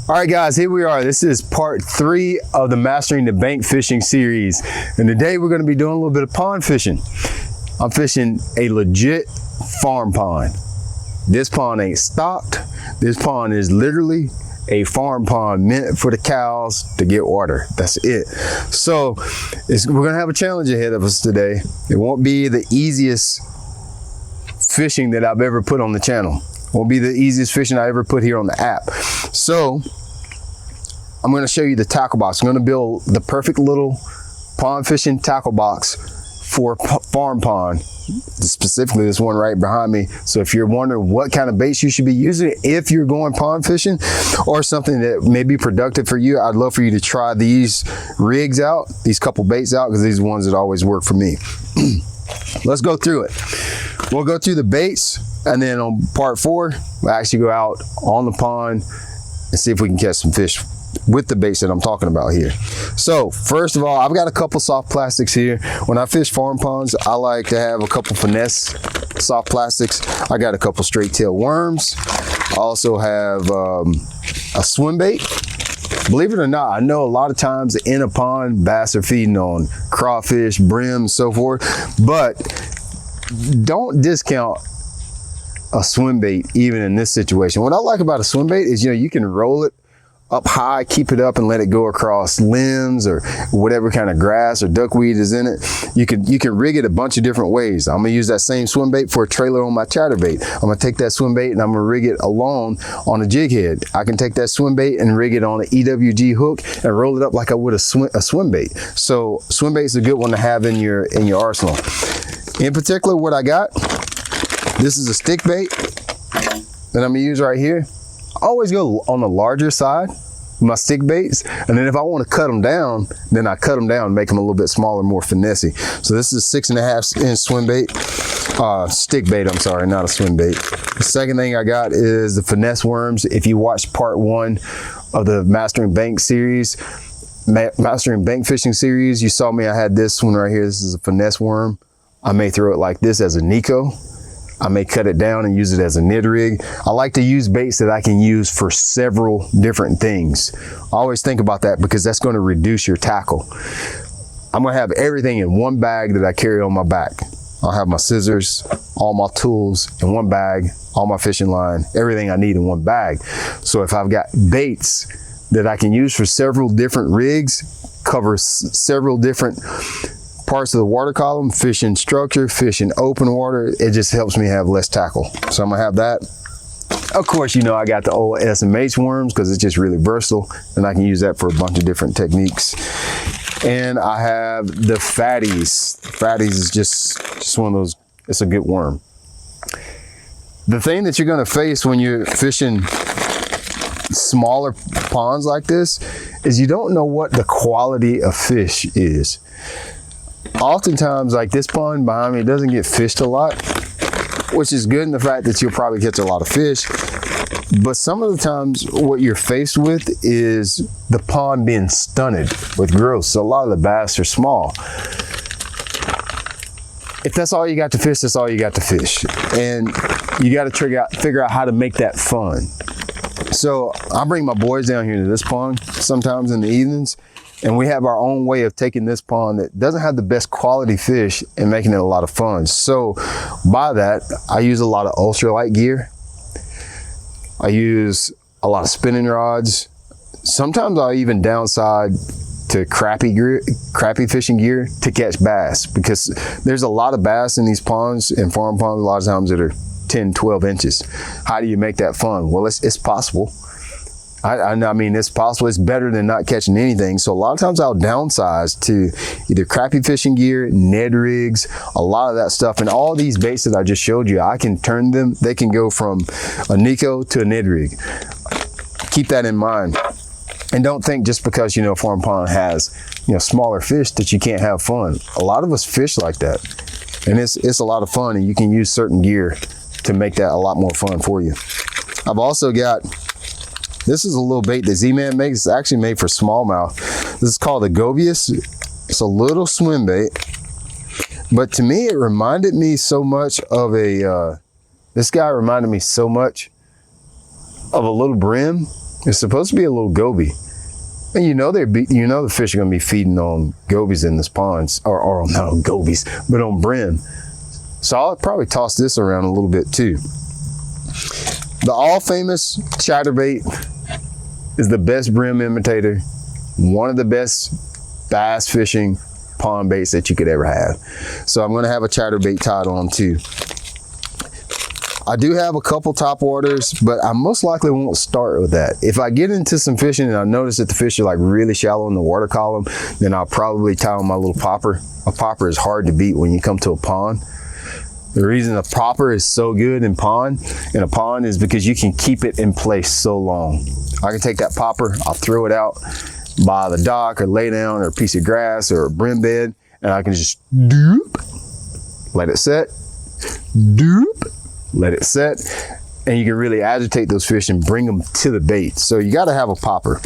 All right, guys, here we are. This is part 3 of the Mastering the Bank Fishing series. And today we're going to be doing a little bit of pond fishing. I'm fishing a legit farm pond. This pond ain't stocked. This pond is literally a farm pond meant for the cows to get water. That's it. So we're going to have a challenge ahead of us today. It won't be the easiest fishing that I've ever put on the channel. Won't be the easiest fishing I ever put here on the app. So I'm going to show you the tackle box. I'm going to build the perfect little pond fishing tackle box for farm pond, specifically this one right behind me. So if you're wondering what kind of baits you should be using if you're going pond fishing or something that may be productive for you, I'd love for you to try these rigs out, these couple baits out, because these are ones that always work for me. Let's go through it. We'll go through the baits, and then on part 4, we'll actually go out on the pond and see if we can catch some fish with the baits that I'm talking about here. So first of all, I've got a couple soft plastics here. When I fish farm ponds, I like to have a couple finesse soft plastics. I got a couple straight tail worms. I also have a swim bait. Believe it or not, I know a lot of times in a pond, bass are feeding on crawfish, brim, so forth, but don't discount a swim bait even in this situation. What I like about a swim bait is, you can roll it up high, keep it up and let it go across limbs or whatever kind of grass or duckweed is in it. You can rig it a bunch of different ways. I'm gonna use that same swim bait for a trailer on my chatterbait. I'm gonna take that swim bait and I'm gonna rig it alone on a jig head. I can take that swim bait and rig it on an EWG hook and roll it up like I would a swim bait. So swim bait is a good one to have in your arsenal. In particular, what I got, this is a stick bait that I'm gonna use right here. I always go on the larger side with my stick baits, and then if I want to cut them down, then I cut them down and make them a little bit smaller, more finessey. So this is a 6.5 inch swim bait, stick bait, I'm sorry, not a swim bait. The second thing I got is the finesse worms. If you watched part 1 of the Mastering Bank series, Mastering Bank Fishing series, you saw me, I had this one right here. This is a finesse worm. I may throw it like this as a Nico. I may cut it down and use it as a Ned rig. I like to use baits that I can use for several different things. I always think about that because that's going to reduce your tackle. I'm going to have everything in one bag that I carry on my back. I'll have my scissors, all my tools in one bag, all my fishing line, everything I need in one bag. So if I've got baits that I can use for several different rigs, cover several different parts of the water column, fishing structure, fishing open water, it just helps me have less tackle. So I'm gonna have that. Of course, I got the old SMH worms because it's just really versatile and I can use that for a bunch of different techniques. And I have the fatties. Fatties is just one of those, it's a good worm. The thing that you're gonna face when you're fishing smaller ponds like this is you don't know what the quality of fish is. Oftentimes, like this pond behind me, it doesn't get fished a lot, which is good in the fact that you'll probably catch a lot of fish. But some of the times what you're faced with is the pond being stunted with growth. So a lot of the bass are small. If that's all you got to fish, that's all you got to fish. And you got to figure out how to make that fun. So I bring my boys down here to this pond sometimes in the evenings, and we have our own way of taking this pond that doesn't have the best quality fish and making it a lot of fun. So by that, I use a lot of ultralight gear. I use a lot of spinning rods. Sometimes I'll even downside to crappie fishing gear to catch bass, because there's a lot of bass in these ponds and farm ponds a lot of times that are 10, 12 inches. How do you make that fun? Well, it's possible. I mean, it's possible. It's better than not catching anything. So a lot of times I'll downsize to either crappie fishing gear, Ned rigs, a lot of that stuff. And all these baits that I just showed you, I can turn them. They can go from a Nico to a Ned rig. Keep that in mind. And don't think just because, farm pond has, smaller fish that you can't have fun. A lot of us fish like that. And it's a lot of fun, and you can use certain gear to make that a lot more fun for you. I've also got, this is a little bait that Z-Man makes. It's actually made for smallmouth. This is called a Gobius. It's a little swim bait. But to me, it reminded me so much of this guy reminded me so much of a little brim. It's supposed to be a little goby. And you know the fish are gonna be feeding on gobies in this pond, or not on gobies, but on brim. So I'll probably toss this around a little bit too. The all famous chatterbait is the best brim imitator, one of the best bass fishing pond baits that you could ever have. So I'm gonna have a chatterbait tied on too. I do have a couple top waters, but I most likely won't start with that. If I get into some fishing and I notice that the fish are like really shallow in the water column, then I'll probably tie on my little popper. A popper is hard to beat when you come to a pond. The reason a popper is so good in a pond is because you can keep it in place so long. I can take that popper, I'll throw it out by the dock or lay down or a piece of grass or a brim bed, and I can just doop, let it set, doop, let it set, and you can really agitate those fish and bring them to the bait. So you got to have a popper.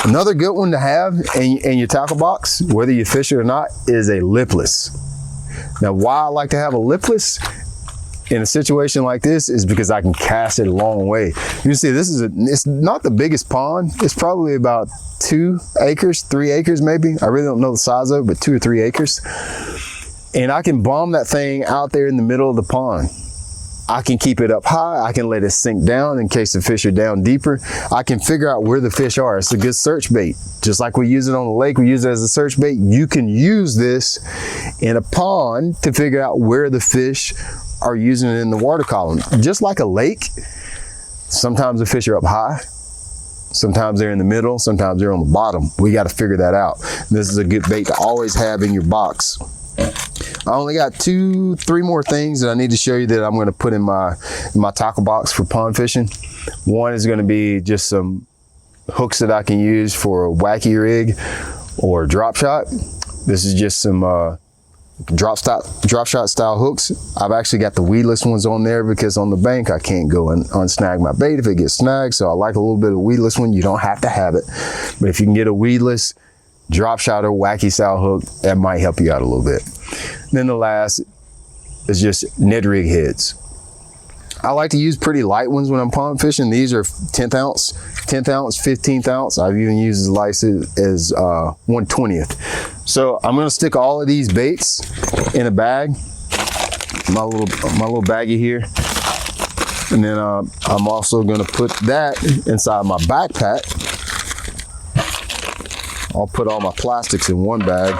Another good one to have in your tackle box, whether you fish it or not, is a lipless. Now, why I like to have a lipless in a situation like this is because I can cast it a long way. You see, it's not the biggest pond. It's probably about 2 acres, 3 acres maybe. I really don't know the size of it, but 2 or 3 acres. And I can bomb that thing out there in the middle of the pond. I can keep it up high. I can let it sink down in case the fish are down deeper. I can figure out where the fish are. It's a good search bait. Just like we use it on the lake, we use it as a search bait. You can use this in a pond to figure out where the fish are using it in the water column. Just like a lake, sometimes the fish are up high. Sometimes they're in the middle. Sometimes they're on the bottom. We got to figure that out. This is a good bait to always have in your box. I only got 2-3 more things that I need to show you that I'm going to put in my tackle box for pond fishing. One is going to be just some hooks that I can use for a wacky rig or drop shot. This is just some drop shot style hooks. I've actually got the weedless ones on there because on the bank I can't go and unsnag my bait if it gets snagged. So I like a little bit of weedless one. You don't have to have it, but if you can get a weedless drop shot or wacky style hook, that might help you out a little bit. Then the last is just Ned rig heads. I like to use pretty light ones when I'm pond fishing. These are 10th ounce, 15th ounce. I've even used as light as 1/20th. So I'm gonna stick all of these baits in a bag, my little baggie here. And then I'm also gonna put that inside my backpack. I'll put all my plastics in one bag.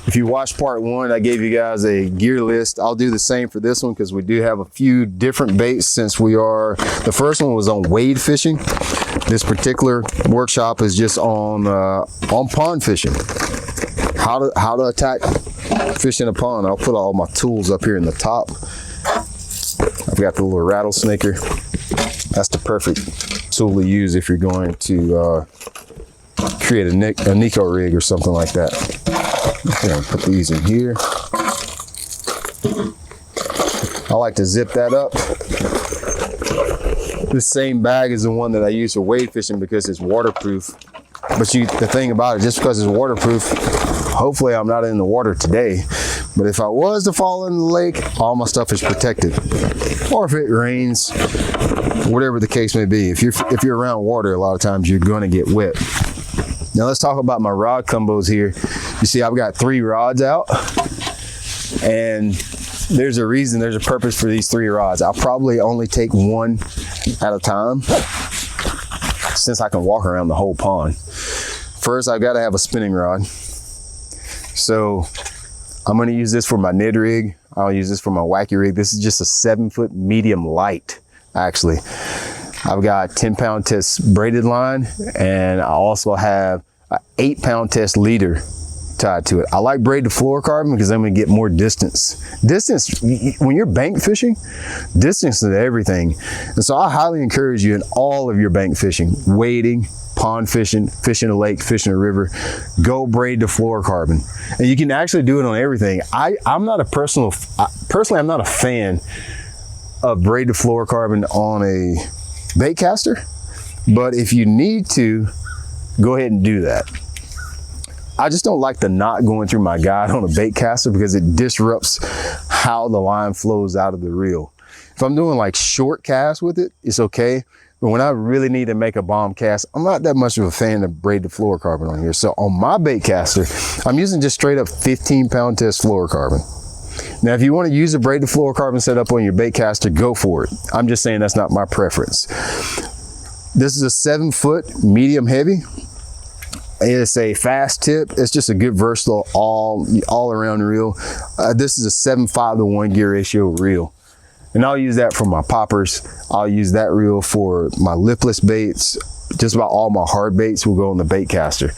If you watched part 1, I gave you guys a gear list. I'll do the same for this one because we do have a few different baits since the first one was on wade fishing. This particular workshop is just on pond fishing. How to attack fish in a pond. I'll put all my tools up here in the top. I've got the little rattlesnaker. That's the perfect tool to use if you're going to create a Nico rig or something like that. Okay, put these in here. I like to zip that up. This same bag is the one that I use for wade fishing because it's waterproof. But the thing about it, just because it's waterproof, hopefully I'm not in the water today. But if I was to fall in the lake, all my stuff is protected. Or if it rains, whatever the case may be. If you're around water, a lot of times you're going to get wet. Now let's talk about my rod combos here. You see, I've got 3 rods out, and there's a reason, there's a purpose for these 3 rods. I'll probably only take one at a time since I can walk around the whole pond. First, I've got to have a spinning rod. So I'm going to use this for my Ned rig. I'll use this for my wacky rig. This is just a 7-foot medium light, actually. I've got 10-pound test braided line, and I also have an 8-pound test leader tied to it. I like braided fluorocarbon because I'm going to get more distance. Distance, when you're bank fishing, distance is everything. And so I highly encourage you in all of your bank fishing, wading, pond fishing, fishing a lake, fishing a river, go braid to fluorocarbon. And you can actually do it on everything. I'm not a personally, I'm not a fan of braided fluorocarbon on a bait caster, but if you need to, go ahead and do that. I just don't like the knot going through my guide on a bait caster because it disrupts how the line flows out of the reel. If I'm doing like short casts with it, it's okay. But when I really need to make a bomb cast, I'm not that much of a fan of braided fluorocarbon on here. So on my bait caster, I'm using just straight up 15-pound test fluorocarbon. Now, if you want to use a braided fluorocarbon setup on your bait caster, go for it. I'm just saying that's not my preference. This is a 7-foot medium heavy. It's a fast tip. It's just a good versatile all around reel. This is a 7.5 to 1 gear ratio reel. And I'll use that for my poppers. I'll use that reel for my lipless baits. Just about all my hard baits will go on the bait caster.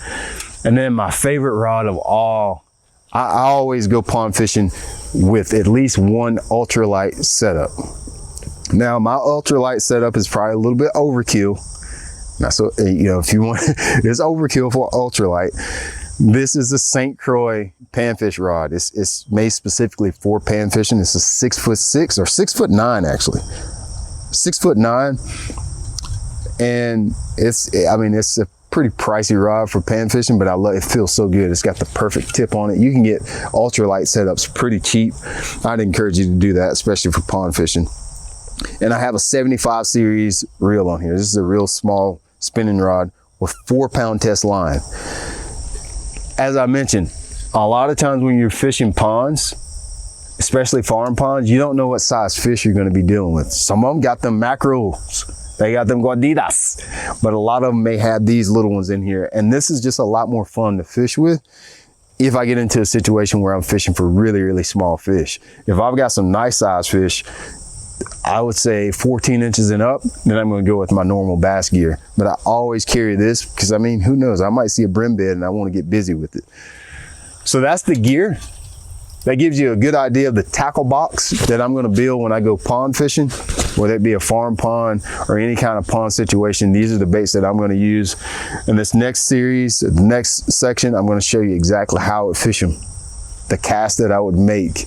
And then my favorite rod of all, I always go pond fishing with at least one ultralight setup. Now my ultralight setup is probably a little bit overkill. Now, so, you know, if you want, it's overkill for ultralight. This is a St. Croix panfish rod. It's made specifically for pan fishing. It's a 6'6" or 6'9" actually, 6'9", and it's a pretty pricey rod for pan fishing, but I love it. It feels so good. It's got the perfect tip on it. You can get ultralight setups pretty cheap. I'd encourage you to do that, especially for pond fishing. And I have a 75 series reel on here. This is a real small spinning rod with 4-pound test line. As I mentioned, a lot of times when you're fishing ponds, especially farm ponds, you don't know what size fish you're going to be dealing with. Some of them got them mackerels, they got them gorditas, but a lot of them may have these little ones in here. And this is just a lot more fun to fish with if I get into a situation where I'm fishing for really, really small fish. If I've got some nice size fish, I would say 14 inches and up, then I'm going to go with my normal bass gear. But I always carry this because, I mean, who knows? I might see a brim bed and I want to get busy with it. So that's the gear. That gives you a good idea of the tackle box that I'm going to build when I go pond fishing, whether it be a farm pond or any kind of pond situation. These are the baits that I'm going to use. In this next series, the next section, I'm going to show you exactly how I would fish them, the cast that I would make,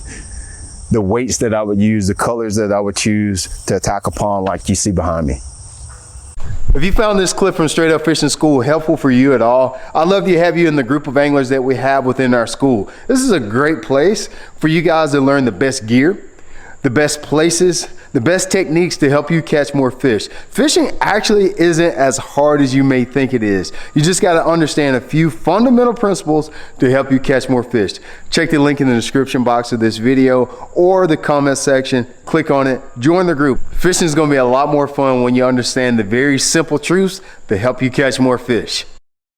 the weights that I would use, the colors that I would choose to attack a pond like you see behind me. If you found this clip from Straight Up Fishing School helpful for you at all, I'd love to have you in the group of anglers that we have within our school. This is a great place for you guys to learn the best gear, the best places, the best techniques to help you catch more fish. Fishing actually isn't as hard as you may think it is. You just got to understand a few fundamental principles to help you catch more fish. Check the link in the description box of this video or the comment section. Click on it, join the group. Fishing is going to be a lot more fun when you understand the very simple truths to help you catch more fish.